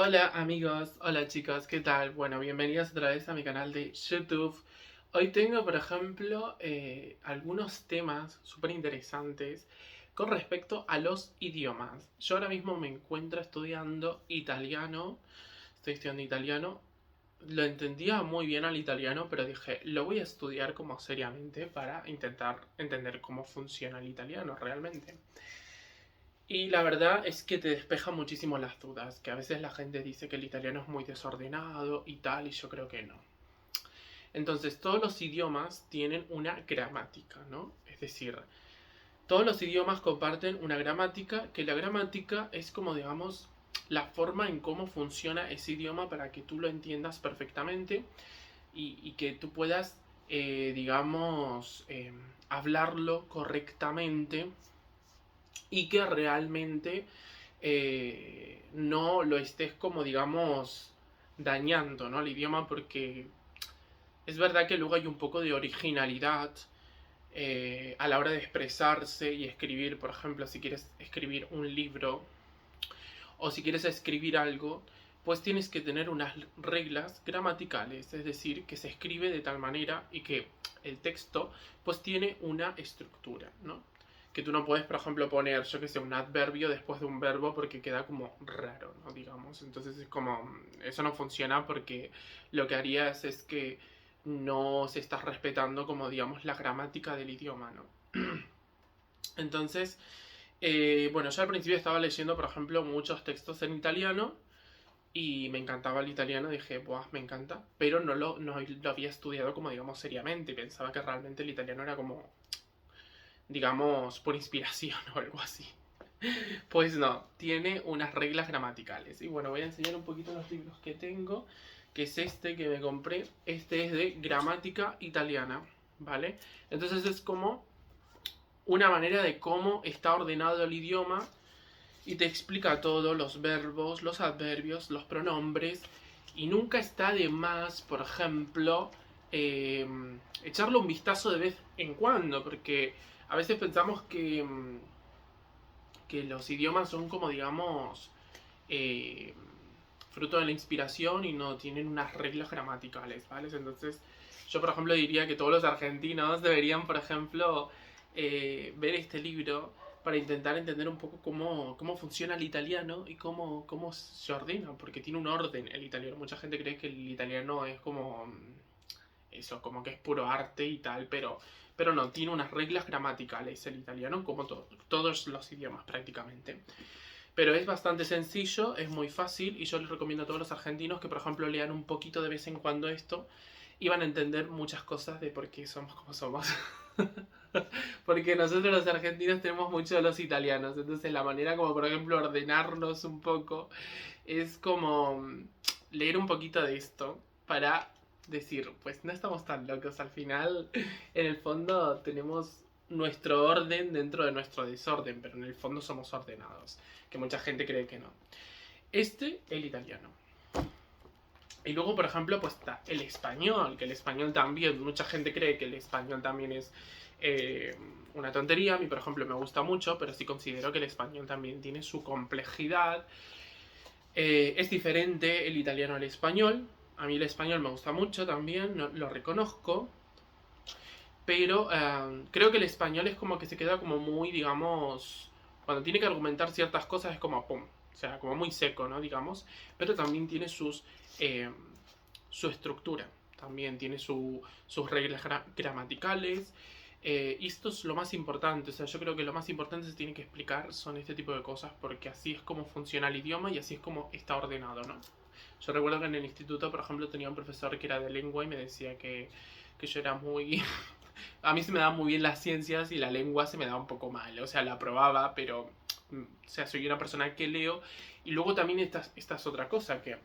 Hola amigos, hola chicos, ¿qué tal? Bueno, bienvenidos otra vez a mi canal de YouTube. Hoy tengo, por ejemplo, algunos temas súper interesantes con respecto a los idiomas. Yo ahora mismo me encuentro estudiando italiano, estoy estudiando italiano. Lo entendía muy bien al italiano, pero dije, lo voy a estudiar como seriamente para intentar entender cómo funciona el italiano realmente. Y la verdad es que te despeja muchísimo las dudas, que a veces la gente dice que el italiano es muy desordenado y tal, y yo creo que no. Entonces, todos los idiomas tienen una gramática, ¿no? Es decir, todos los idiomas comparten una gramática, que la gramática es como, digamos, la forma en cómo funciona ese idioma para que tú lo entiendas perfectamente y que tú puedas, digamos, hablarlo correctamente y que realmente no lo estés como digamos dañando, ¿no? El idioma, porque es verdad que luego hay un poco de originalidad a la hora de expresarse y escribir. Por ejemplo, si quieres escribir un libro o si quieres escribir algo, pues tienes que tener unas reglas gramaticales, es decir, que se escribe de tal manera y que el texto pues tiene una estructura, ¿no? Que tú no puedes, por ejemplo, poner, yo que sé, un adverbio después de un verbo porque queda como raro, ¿no? Digamos, entonces es como, eso no funciona porque lo que harías es que no se está respetando como, digamos, la gramática del idioma, ¿no? Entonces, bueno, yo al principio estaba leyendo, por ejemplo, muchos textos en italiano y me encantaba el italiano. Dije, buah, me encanta, pero no lo había estudiado como, digamos, seriamente. Pensaba que realmente el italiano era como, digamos, por inspiración o algo así. Pues no, tiene unas reglas gramaticales. Y bueno, voy a enseñar un poquito los libros que tengo, que es este que me compré. Este es de gramática italiana, ¿vale? Entonces es como una manera de cómo está ordenado el idioma y te explica todo, los verbos, los adverbios, los pronombres, y nunca está de más, por ejemplo, eh, echarle un vistazo de vez en cuando, porque a veces pensamos que los idiomas son como, digamos, eh, fruto de la inspiración y no tienen unas reglas gramaticales, ¿vale? Entonces, yo, por ejemplo, diría que todos los argentinos deberían, por ejemplo, ver este libro para intentar entender un poco cómo funciona el italiano y cómo se ordena, porque tiene un orden el italiano. Mucha gente cree que el italiano es como eso, como que es puro arte y tal, pero no, tiene unas reglas gramaticales el italiano, como todos los idiomas prácticamente. Pero es bastante sencillo, es muy fácil y yo les recomiendo a todos los argentinos que, por ejemplo, lean un poquito de vez en cuando esto y van a entender muchas cosas de por qué somos como somos. Porque nosotros los argentinos tenemos mucho de los italianos, entonces la manera como, por ejemplo, ordenarnos un poco es como leer un poquito de esto para decir, pues no estamos tan locos al final. En el fondo tenemos nuestro orden dentro de nuestro desorden, pero en el fondo somos ordenados, que mucha gente cree que no. El italiano. Y luego, por ejemplo, pues está el español, que el español también, mucha gente cree que el español también es eh, una tontería. A mí, por ejemplo, me gusta mucho, pero sí considero que el español también tiene su complejidad. Es diferente el italiano al español. A mí el español me gusta mucho también, lo reconozco, pero creo que el español es como que se queda como muy, digamos, cuando tiene que argumentar ciertas cosas es como pum, o sea, como muy seco, ¿no? Digamos, pero también tiene eh, su estructura, también tiene sus reglas gramaticales. Y esto es lo más importante, o sea, yo creo que lo más importante se tiene que explicar son este tipo de cosas, porque así es como funciona el idioma y así es como está ordenado, ¿no? Yo recuerdo que en el instituto, por ejemplo, tenía un profesor que era de lengua y me decía que yo era muy a mí se me dan muy bien las ciencias y la lengua se me da un poco mal. O sea, la aprobaba, pero o sea, soy una persona que leo. Y luego también esta es otra cosa, que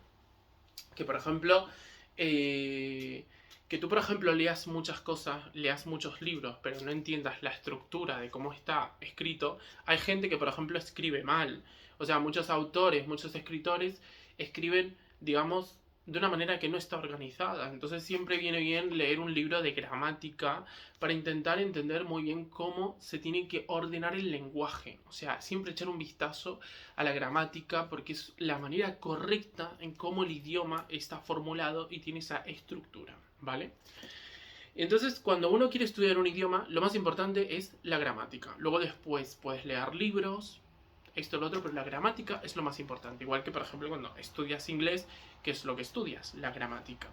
por ejemplo, que tú, por ejemplo, leas muchas cosas, leas muchos libros, pero no entiendas la estructura de cómo está escrito. Hay gente que, por ejemplo, escribe mal. O sea, muchos autores, muchos escritores escriben, digamos, de una manera que no está organizada. Entonces siempre viene bien leer un libro de gramática para intentar entender muy bien cómo se tiene que ordenar el lenguaje. O sea, siempre echar un vistazo a la gramática porque es la manera correcta en cómo el idioma está formulado y tiene esa estructura, ¿vale? Entonces, cuando uno quiere estudiar un idioma, lo más importante es la gramática. Luego después puedes leer libros, esto, lo otro, pero la gramática es lo más importante. Igual que, por ejemplo, cuando estudias inglés, ¿qué es lo que estudias? La gramática.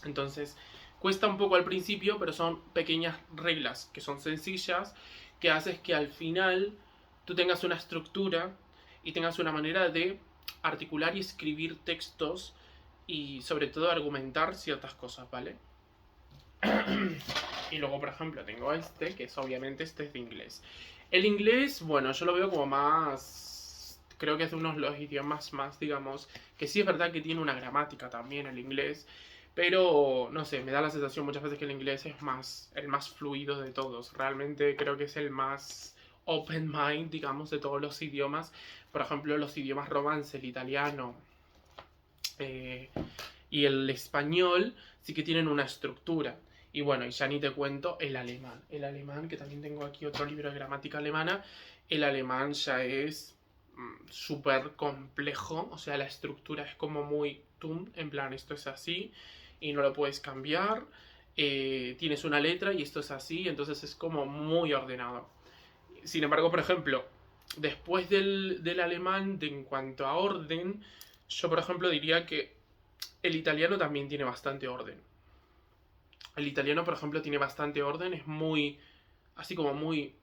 Entonces, cuesta un poco al principio, pero son pequeñas reglas que son sencillas, que haces que al final tú tengas una estructura y tengas una manera de articular y escribir textos y sobre todo argumentar ciertas cosas, ¿vale? Y luego, por ejemplo, tengo este, que es obviamente este es de inglés. El inglés, bueno, yo lo veo como más... Creo que es uno de los idiomas más, digamos, que sí es verdad que tiene una gramática también el inglés, pero no sé, me da la sensación muchas veces que el inglés es más el más fluido de todos. Realmente creo que es el más open mind, digamos, de todos los idiomas. Por ejemplo, los idiomas romance, el italiano y el español sí que tienen una estructura. Y bueno, y ya ni te cuento el alemán. El alemán, que también tengo aquí otro libro de gramática alemana, el alemán ya es súper complejo, o sea, la estructura es como muy tum, en plan, esto es así y no lo puedes cambiar, tienes una letra y esto es así, entonces es como muy ordenado. Sin embargo, por ejemplo, después del alemán, en cuanto a orden, yo por ejemplo diría que el italiano también tiene bastante orden. El italiano, por ejemplo, tiene bastante orden, es muy, así como muy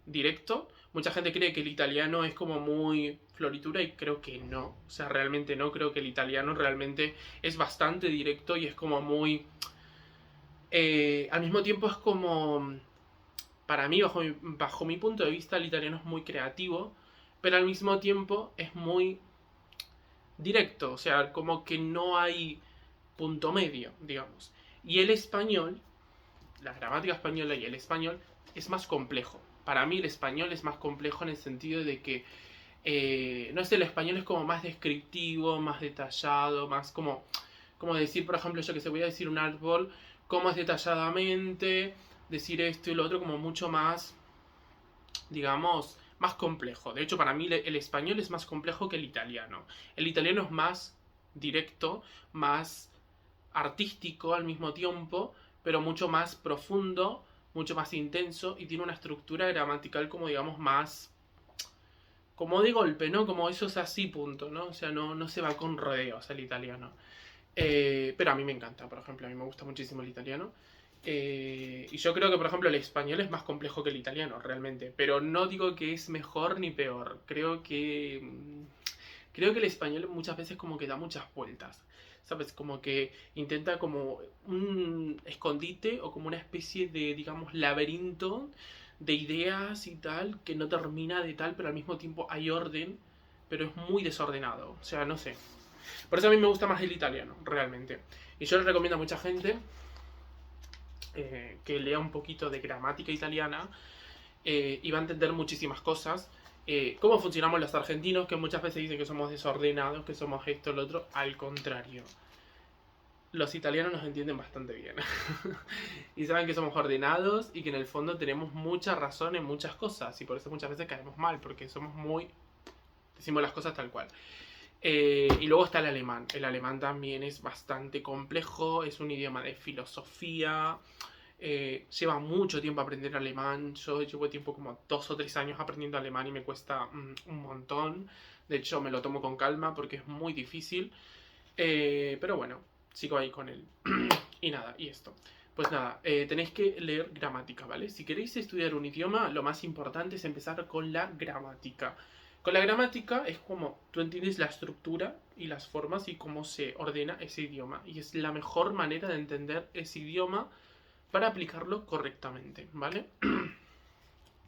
directo. Mucha gente cree que el italiano es como muy floritura y creo que no. O sea, realmente no, creo que el italiano realmente es bastante directo y es como muy... al mismo tiempo es como... Para mí, bajo mi punto de vista, el italiano es muy creativo, pero al mismo tiempo es muy directo. O sea, como que no hay punto medio, digamos. Y el español, la gramática española y el español es más complejo. Para mí el español es más complejo en el sentido de que, no sé, el español es como más descriptivo, más detallado, más como decir, por ejemplo, yo que se voy a decir un árbol, como más detalladamente, decir esto y lo otro, como mucho más, digamos, más complejo. De hecho, para mí el español es más complejo que el italiano. El italiano es más directo, más artístico al mismo tiempo, pero mucho más profundo, mucho más intenso y tiene una estructura gramatical como digamos más, como de golpe, ¿no? Como eso es así, punto, ¿no? O sea, no se va con rodeos el italiano. Pero a mí me encanta, por ejemplo, a mí me gusta muchísimo el italiano. Y yo creo que, por ejemplo, el español es más complejo que el italiano, realmente. Pero no digo que es mejor ni peor. Creo que el español muchas veces como que da muchas vueltas. ¿Sabes? Como que intenta como un escondite o como una especie de, digamos, laberinto de ideas y tal, que no termina de tal, pero al mismo tiempo hay orden, pero es muy desordenado. O sea, no sé. Por eso a mí me gusta más el italiano, realmente. Y yo le recomiendo a mucha gente que lea un poquito de gramática italiana y va a entender muchísimas cosas. Cómo funcionamos los argentinos, que muchas veces dicen que somos desordenados, que somos esto, lo otro. Al contrario, los italianos nos entienden bastante bien. Y saben que somos ordenados y que en el fondo tenemos mucha razón en muchas cosas. Y por eso muchas veces caemos mal, porque somos muy... decimos las cosas tal cual. Y luego está el alemán. El alemán también es bastante complejo, es un idioma de filosofía. Lleva mucho tiempo aprender alemán. Yo llevo tiempo como 2 o 3 años aprendiendo alemán y me cuesta un montón. De hecho, me lo tomo con calma porque es muy difícil. Pero bueno, sigo ahí con él. Y nada, y esto. Pues nada, tenéis que leer gramática, ¿vale? Si queréis estudiar un idioma, lo más importante es empezar con la gramática. Con la gramática es como tú entiendes la estructura y las formas y cómo se ordena ese idioma. Y es la mejor manera de entender ese idioma para aplicarlo correctamente, ¿vale?